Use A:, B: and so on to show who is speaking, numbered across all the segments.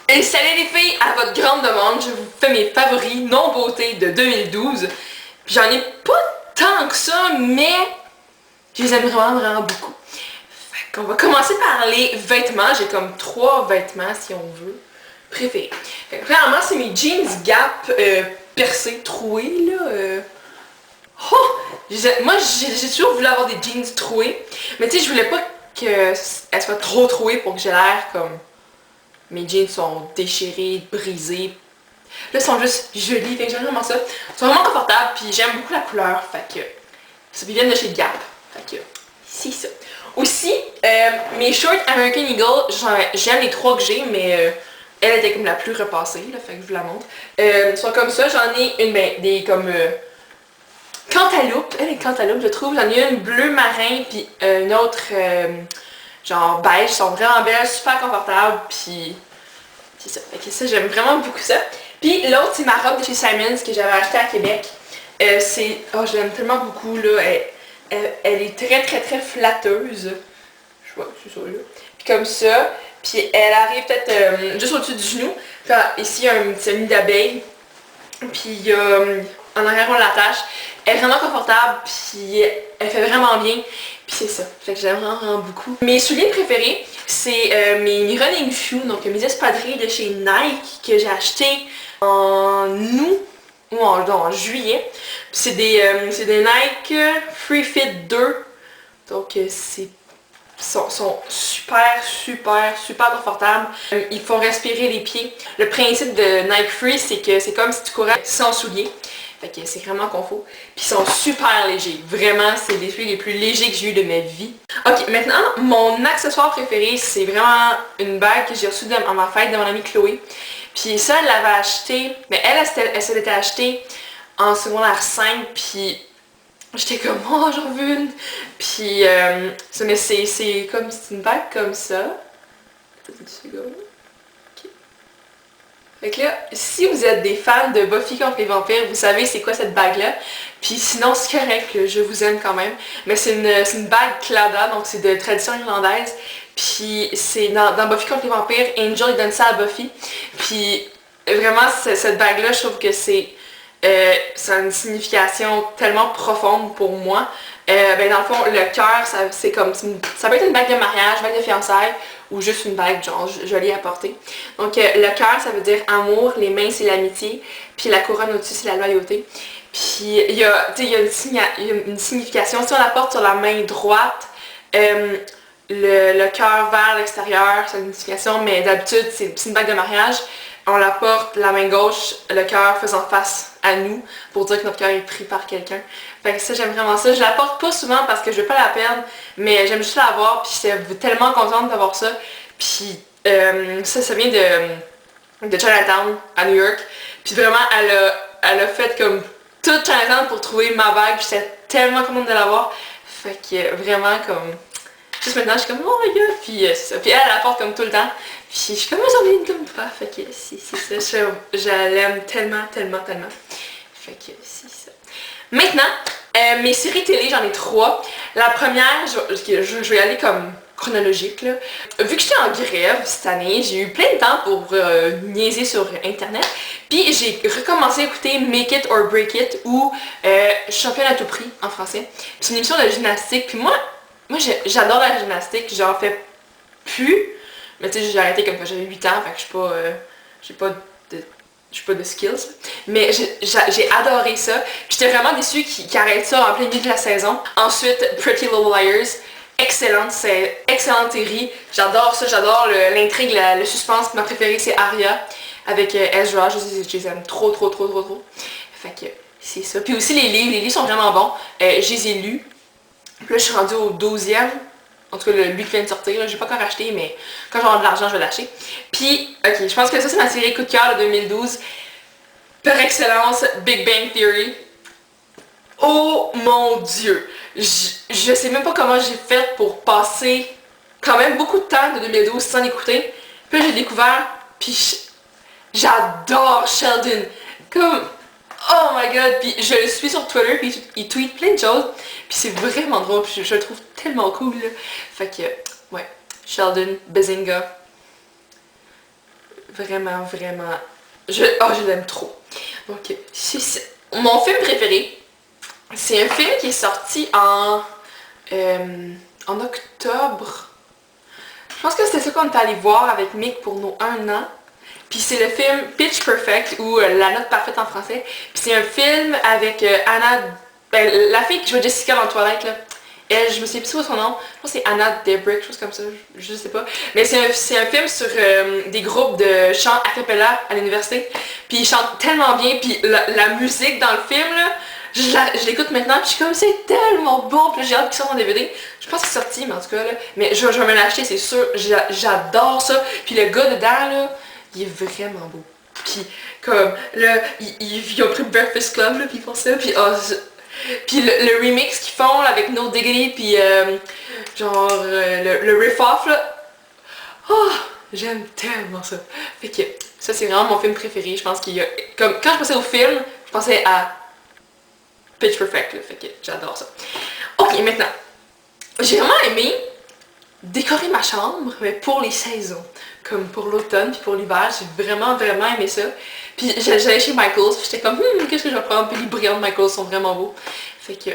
A: Et salut les filles, à votre grande demande, je vous fais mes favoris non beauté de 2012. J'en ai pas tant que ça, mais je les aime vraiment beaucoup. Fait qu'on va commencer par les vêtements. J'ai comme 3 vêtements, si on veut, préférés. Fait que, premièrement, c'est mes jeans Gap percés, troués, là. Moi, j'ai toujours voulu avoir des jeans troués, mais tu sais, je voulais pas qu'elles soient trop trouées pour que j'ai l'air comme... Mes jeans sont déchirés, brisés. Là, ils sont juste jolis, fait que j'aime vraiment ça. Ils sont vraiment confortables, puis j'aime beaucoup la couleur, fait que... Ça viennent de chez Gap, fait que... C'est ça. Aussi, mes shorts American Eagle, j'aime les 3 que j'ai, mais elle était comme la plus repassée, là, fait que je vous la montre. Ils sont comme ça, j'en ai une, des comme... cantaloupe, elle est cantaloupe, je trouve. J'en ai une bleu marin, puis une autre... genre beige, sont vraiment belles, super confortables, puis c'est ça. Fait que ça, j'aime vraiment beaucoup ça. Puis l'autre, c'est ma robe de chez Simons que j'avais achetée à Québec. Oh, je l'aime tellement beaucoup, là. Elle est très flatteuse. Je vois, c'est ça, là. Puis comme ça, puis elle arrive peut-être juste au-dessus du genou. Puis ici, il y a un petit nid d'abeille. Puis en arrière, on l'attache. Elle est vraiment confortable, puis elle fait vraiment bien. Puis c'est ça, fait que j'aime vraiment beaucoup. Mes souliers préférés, c'est mes running shoes, donc mes espadrilles de chez Nike que j'ai acheté en août ou en juillet. C'est des Nike Free Fit 2, donc sont super confortables. Ils font respirer les pieds. Le principe de Nike Free, c'est que c'est comme si tu courais sans souliers. Fait que c'est vraiment confort. Puis ils sont super légers. Vraiment, c'est les souliers les plus légers que j'ai eu de ma vie. Ok, maintenant, mon accessoire préféré, c'est vraiment une bague que j'ai reçue à ma fête de mon amie Chloé. Puis ça, elle l'avait acheté, mais elle se l'était achetée en secondaire 5, puis j'étais comme, oh, j'en veux une. Puis, mais c'est comme, c'est une bague comme ça. Peut-être une seconde. Fait que là, si vous êtes des fans de Buffy contre les vampires, vous savez c'est quoi cette bague-là. Puis sinon, c'est correct, je vous aime quand même. Mais c'est une bague Clada, donc c'est de tradition irlandaise. Puis c'est dans Buffy contre les vampires, Angel il donne ça à Buffy. Puis vraiment, cette bague-là, je trouve que ça a une signification tellement profonde pour moi. Dans le fond, le cœur, c'est comme... Ça peut être une bague de mariage, bague de fiançailles, ou juste une bague genre jolie à porter. Donc le cœur, ça veut dire amour, les mains, c'est l'amitié, puis la couronne au-dessus, c'est la loyauté. Puis il y a une signification. Si on la porte sur la main droite, le cœur vers l'extérieur, c'est une signification, mais d'habitude, c'est une bague de mariage. On la porte, la main gauche, le cœur faisant face à nous, pour dire que notre cœur est pris par quelqu'un. Fait que ça, j'aime vraiment ça. Je la porte pas souvent parce que je veux pas la perdre, mais j'aime juste la voir, puis j'étais tellement contente d'avoir ça. Puis ça vient de Chinatown, à New York. Puis vraiment, elle a fait comme tout Chinatown pour trouver ma bague, puis j'étais tellement contente de l'avoir. Fait que vraiment, comme... Juste maintenant, je suis comme, oh my god, puis c'est ça. Puis elle la porte comme tout le temps. Puis je suis comme, j'en ai une comme toi. Fait que c'est ça. Je l'aime tellement. Fait que c'est ça. Maintenant, mes séries télé, j'en ai 3. La première, je vais y aller comme chronologique, là. Vu que j'étais en grève cette année, j'ai eu plein de temps pour niaiser sur internet. Puis j'ai recommencé à écouter Make It or Break It ou Championne à tout prix en français. C'est une émission de gymnastique. Puis moi j'adore la gymnastique, j'en fais plus. Mais tu sais, j'ai arrêté comme quand j'avais 8 ans, fait que j'ai pas de skills. Mais j'ai adoré ça. J'étais vraiment déçue qu'ils arrêtent ça en plein milieu de la saison. Ensuite, Pretty Little Liars. Excellente série. J'adore ça, j'adore l'intrigue, le suspense. Ma préférée, c'est Arya avec Ezra. Je les aime trop. Fait que c'est ça. Puis aussi les livres sont vraiment bons. Je les ai lus. Puis là, je suis rendue au 12e. En tout cas, lui qui vient de sortir. J'ai pas encore acheté, mais quand j'aurai de l'argent, je vais l'acheter. Puis, ok, je pense que ça, c'est ma série coup de cœur de 2012. Par excellence, Big Bang Theory. Oh mon Dieu! Je sais même pas comment j'ai fait pour passer quand même beaucoup de temps de 2012 sans l'écouter. Puis là, j'ai découvert, puis j'adore Sheldon. Comme... Oh my god, puis je le suis sur Twitter, puis il tweet plein de choses, puis c'est vraiment drôle, puis je le trouve tellement cool, là. Fait que, ouais, Sheldon, Bazinga. Vraiment, vraiment. Je l'aime trop. Donc, mon film préféré, c'est un film qui est sorti en octobre. Je pense que c'était ça qu'on est allé voir avec Mick pour nos 1 an. Puis c'est le film Pitch Perfect, ou La note parfaite en français. Puis c'est un film avec Anna... Ben, la fille qui joue Jessica dans Twilight, là. Elle, je me souviens plus son nom. Je pense que c'est Anna Debrick, chose comme ça. Je sais pas. Mais c'est un film sur des groupes de chant a cappella à l'université. Puis ils chantent tellement bien. Puis la musique dans le film, là, je l'écoute maintenant, puis je suis comme, c'est tellement bon, puis j'ai hâte qu'il sorte en DVD. Je pense qu'il est sorti, mais en tout cas, là, mais je vais me l'acheter, c'est sûr, j'adore ça. Puis le gars dedans, là, il est vraiment beau. Puis, comme, là, ils ont pris Breakfast Club, là, puis ils font ça, puis, puis le remix qu'ils font, là, avec No Diggity, puis, genre, le riff-off, là, oh, j'aime tellement ça. Fait que, ça, c'est vraiment mon film préféré, je pense qu'il y a, comme, quand je pensais au film, je pensais à Pitch Perfect, là, fait que j'adore ça. Ok, maintenant, j'ai vraiment aimé décorer ma chambre, mais pour les saisons. Comme pour l'automne puis pour l'hiver, j'ai vraiment, vraiment aimé ça. Puis j'allais chez Michaels, puis j'étais comme, qu'est-ce que je vais prendre? Puis les brillants de Michaels sont vraiment beaux. Fait que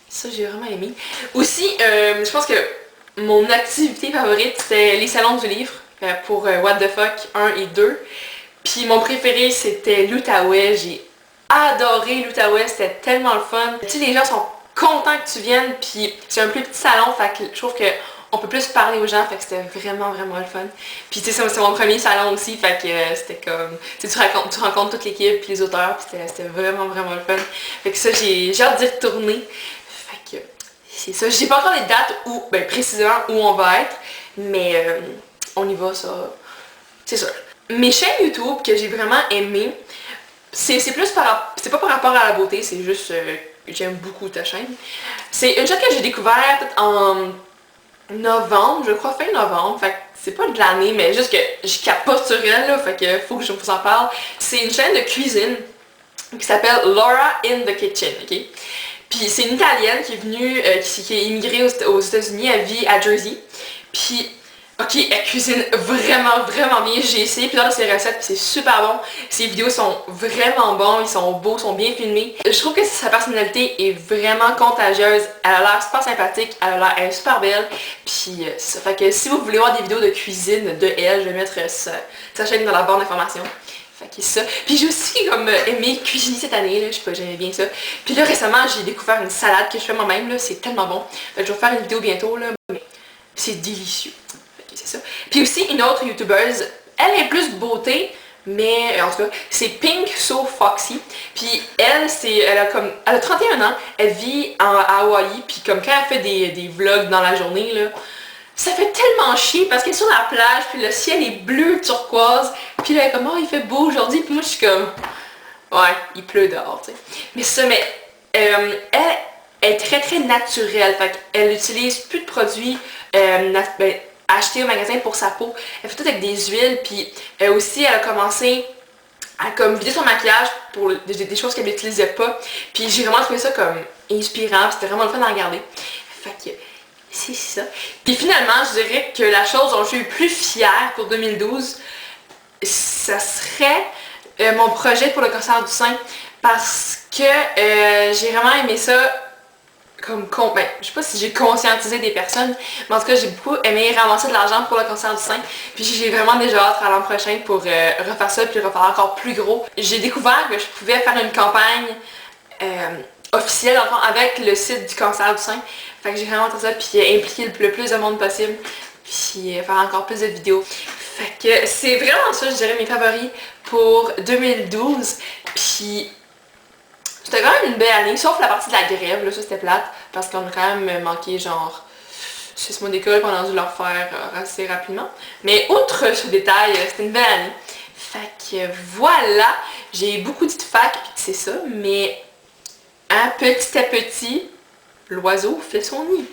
A: ça, j'ai vraiment aimé. Aussi, je pense que mon activité favorite, c'était les salons du livre pour What the Fuck 1 et 2. Puis mon préféré, c'était l'Outaouais. J'ai adoré l'Outaouais, c'était tellement le fun. Tu sais, les gens sont contents que tu viennes, puis c'est un plus petit salon, fait que je trouve que on peut plus parler aux gens, fait que c'était vraiment, vraiment le fun. Puis tu sais, c'est mon premier salon aussi, fait que c'était comme... Tu sais, tu rencontres toute l'équipe, puis les auteurs, puis c'était vraiment, vraiment le fun. Fait que ça, j'ai hâte d'y retourner. Fait que c'est ça. J'ai pas encore les dates où, ben précisément où on va être, mais on y va, ça, c'est sûr. Mes chaînes YouTube que j'ai vraiment aimées, c'est pas par rapport à la beauté, c'est juste j'aime beaucoup ta chaîne. C'est une chaîne que j'ai découverte en novembre, je crois, fin novembre, fait que c'est pas de l'année, mais juste que je capote sur elle, là, fait que faut que je vous en parle. C'est une chaîne de cuisine qui s'appelle Laura in the Kitchen, ok? Puis c'est une Italienne qui est venue, qui est immigrée aux États-Unis, elle vit à Jersey. Puis ok, elle cuisine vraiment, vraiment bien. J'ai essayé plusieurs de ses recettes, c'est super bon. Ses vidéos sont vraiment bons, ils sont beaux, sont bien filmés. Je trouve que sa personnalité est vraiment contagieuse. Elle a l'air super sympathique, elle est super belle. Puis ça fait que si vous voulez voir des vidéos de cuisine de elle, je vais mettre sa chaîne dans la barre d'informations. Fait que c'est ça. Puis j'ai aussi comme aimé cuisiner cette année, là, je sais pas, j'aimais bien ça. Puis là récemment, j'ai découvert une salade que je fais moi-même, là, c'est tellement bon. Fait que je vais faire une vidéo bientôt, là, mais c'est délicieux. C'est ça. Puis aussi une autre youtubeuse, elle est plus beauté, mais en tout cas, c'est Pink So Foxy. Puis elle a 31 ans, elle vit à Hawaï, puis comme quand elle fait des vlogs dans la journée, là, ça fait tellement chier parce qu'elle est sur la plage, puis le ciel est bleu turquoise, puis là, elle est comme, oh, il fait beau aujourd'hui, puis moi je suis comme, ouais, il pleut dehors, tu sais. Mais ça, elle est très très naturelle, fait qu'elle utilise plus de produits acheter au magasin pour sa peau. Elle fait tout avec des huiles, puis aussi elle a commencé à comme vider son maquillage pour des choses qu'elle n'utilisait pas. Puis j'ai vraiment trouvé ça comme inspirant, c'était vraiment le fun à regarder. Fait que c'est ça. Puis finalement, je dirais que la chose dont je suis plus fière pour 2012, ça serait mon projet pour le cancer du sein, parce que j'ai vraiment aimé ça. Ben, je sais pas si j'ai conscientisé des personnes, mais en tout cas j'ai beaucoup aimé ramasser de l'argent pour le cancer du sein. Puis j'ai vraiment déjà hâte à l'an prochain pour refaire ça, puis refaire encore plus gros. J'ai découvert que je pouvais faire une campagne officielle avec le site du cancer du sein. Fait que j'ai vraiment hâte à ça, puis impliquer le plus de monde possible, puis faire encore plus de vidéos. Fait que c'est vraiment ça, je dirais, mes favoris pour 2012. Puis c'était quand même une belle année, sauf la partie de la grève, là, ça c'était plate, parce qu'on a quand même manqué genre 6 mois d'école, qu'on a dû leur faire assez rapidement. Mais outre ce détail, c'était une belle année. Fait que voilà, j'ai beaucoup dit de fac, puis c'est ça, mais petit à petit, l'oiseau fait son nid.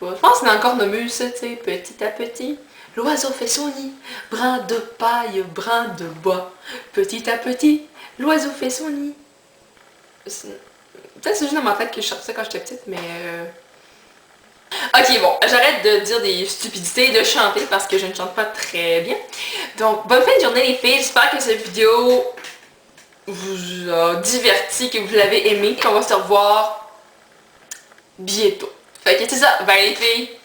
A: Je pense que c'est encore nommé ça, tu sais, petit à petit. L'oiseau fait son nid, brin de paille, brin de bois. Petit à petit, l'oiseau fait son nid. Peut-être c'est juste dans ma tête que je sortais ça quand j'étais petite, mais Ok, bon, j'arrête de dire des stupidités et de chanter parce que je ne chante pas très bien. Donc, bonne fin de journée les filles, j'espère que cette vidéo vous a diverti, que vous l'avez aimé, qu'on va se revoir bientôt. Fait que c'est ça, bye les filles!